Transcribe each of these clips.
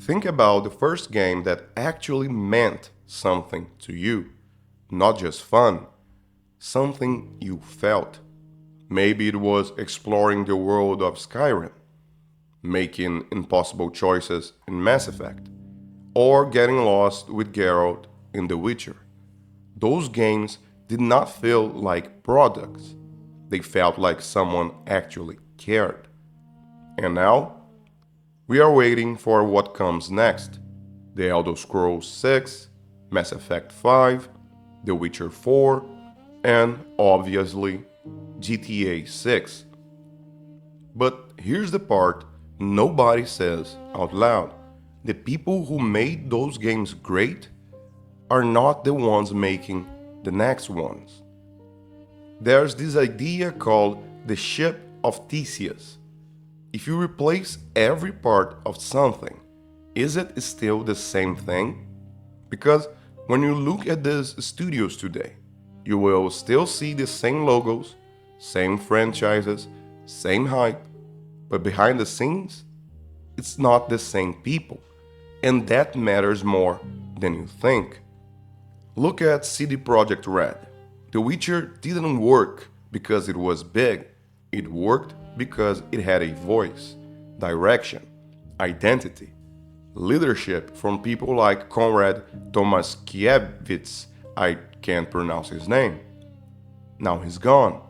Think about the first game that actually meant something to you, not just fun, something you felt. Maybe it was exploring the world of Skyrim, making impossible choices in Mass Effect, or getting lost with Geralt in The Witcher. Those games did not feel like products, they felt like someone actually cared. And now, we are waiting for what comes next: The Elder Scrolls 6, Mass Effect 5, The Witcher 4, and obviously GTA 6. But here's the part nobody says out loud: the people who made those games great are not the ones making the next ones. There's this idea called the ship of Theseus. If you replace every part of something, is it still the same thing? Because when you look at these studios today, you will still see the same logos, same franchises, same hype, but behind the scenes, it's not the same people, and that matters more than you think. Look at CD Projekt Red. The Witcher didn't work because it was big, it worked because it had a voice, direction, identity, leadership from people like Konrad Tomaszkiewicz, I can't pronounce his name. Now he's gone.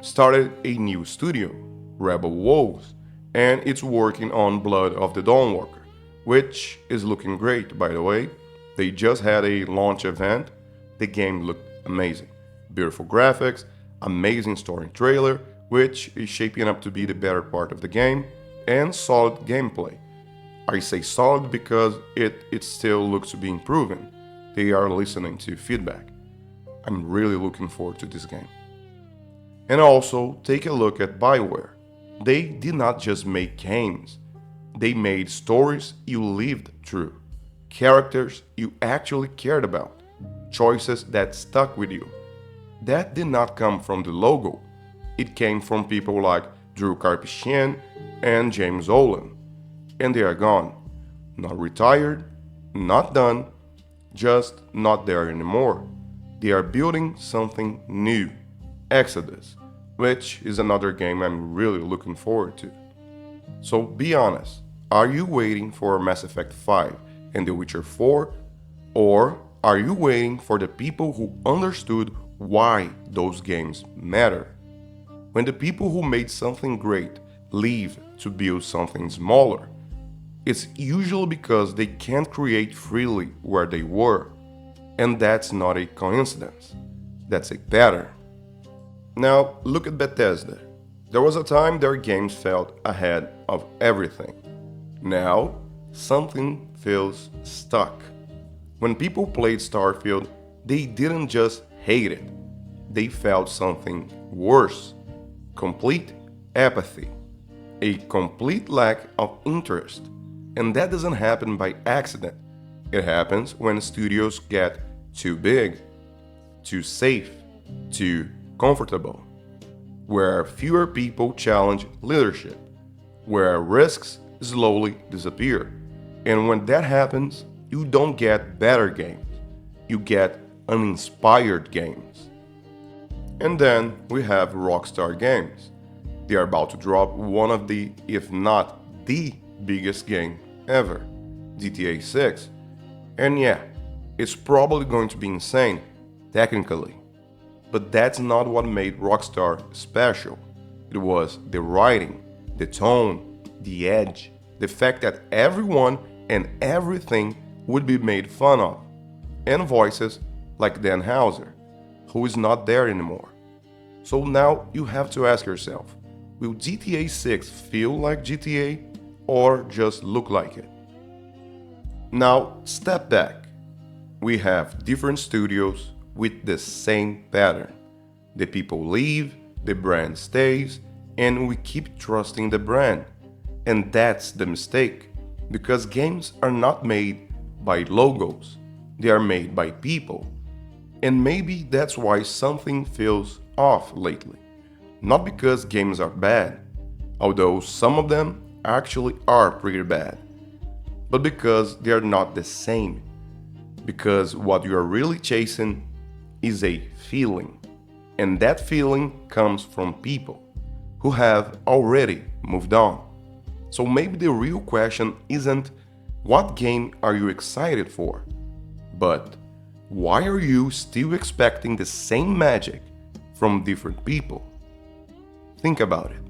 Started a new studio, Rebel Wolves, and it's working on Blood of the Dawnwalker, which is looking great, by the way. They just had a launch event. The game looked amazing. Beautiful graphics, amazing story trailer, which is shaping up to be the better part of the game, and solid gameplay. I say solid because it still looks to be improving. They are listening to feedback. I'm really looking forward to this game. And also, take a look at BioWare. They did not just make games, they made stories you lived through, characters you actually cared about, choices that stuck with you. That did not come from the logo, it came from people like Drew Karpyshyn and James Olan. And they are gone. Not retired, not done, just not there anymore. They are building something new, Exodus, which is another game I'm really looking forward to. So be honest, are you waiting for Mass Effect 5 and The Witcher 4? Or are you waiting for the people who understood why those games matter? When the people who made something great leave to build something smaller, it's usually because they can't create freely where they were. And that's not a coincidence, that's a pattern. Now, look at Bethesda. There was a time their games felt ahead of everything. Now, something feels stuck. When people played Starfield, they didn't just hate it, they felt something worse: complete apathy, a complete lack of interest. And that doesn't happen by accident. It happens when studios get too big, too safe, too comfortable, where fewer people challenge leadership, where risks slowly disappear. And when that happens, you don't get better games, you get uninspired games. And then we have Rockstar Games. They are about to drop one of the, if not the biggest game ever, GTA 6. And yeah, it's probably going to be insane, technically. But that's not what made Rockstar special. It was the writing, the tone, the edge, the fact that everyone and everything would be made fun of, and voices like Dan Houser, who is not there anymore. So now you have to ask yourself, will GTA 6 feel like GTA or just look like it? Now, step back. We have different studios with the same pattern. The people leave, the brand stays, and we keep trusting the brand. And that's the mistake, because games are not made by logos, they are made by people. And maybe that's why something feels off lately. Not because games are bad, although some of them actually are pretty bad, but because they are not the same. Because what you are really chasing is a feeling, and that feeling comes from people who have already moved on. So maybe the real question isn't what game are you excited for, but why are you still expecting the same magic from different people? Think about it.